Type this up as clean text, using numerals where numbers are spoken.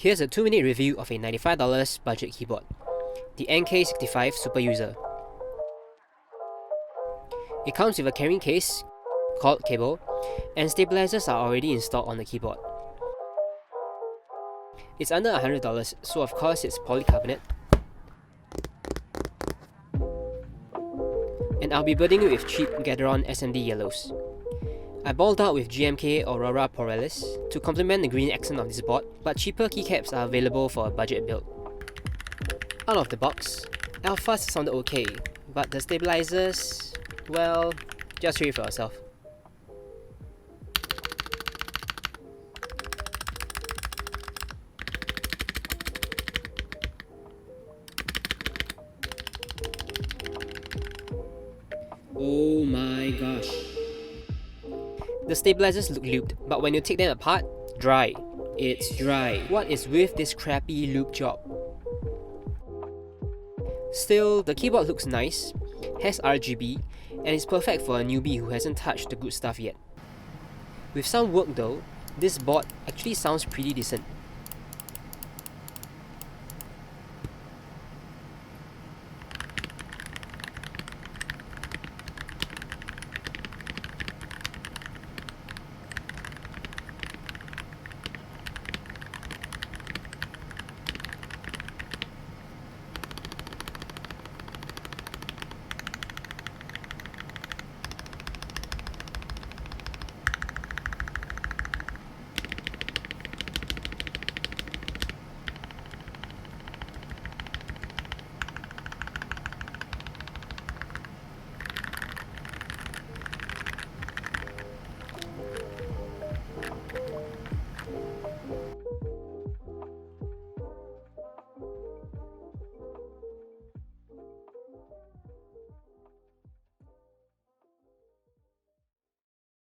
Here's a 2-minute review of a $95 budget keyboard, the NK65 Superuser. It comes with a carrying case, cord cable, and stabilizers are already installed on the keyboard. It's under $100, so of course it's polycarbonate. And I'll be building it with cheap Gateron SMD yellows. I balled out with QMK Aurora Polaris to complement the green accent of this board, but cheaper keycaps are available for a budget build. Out of the box, alpha sounded okay, but the stabilizers, well, just read it for yourself. Oh my gosh. The stabilizers look lubed, but when you take them apart, dry. It's dry. What is with this crappy lube job? Still, the keyboard looks nice, has RGB, and is perfect for a newbie who hasn't touched the good stuff yet. With some work though, this board actually sounds pretty decent.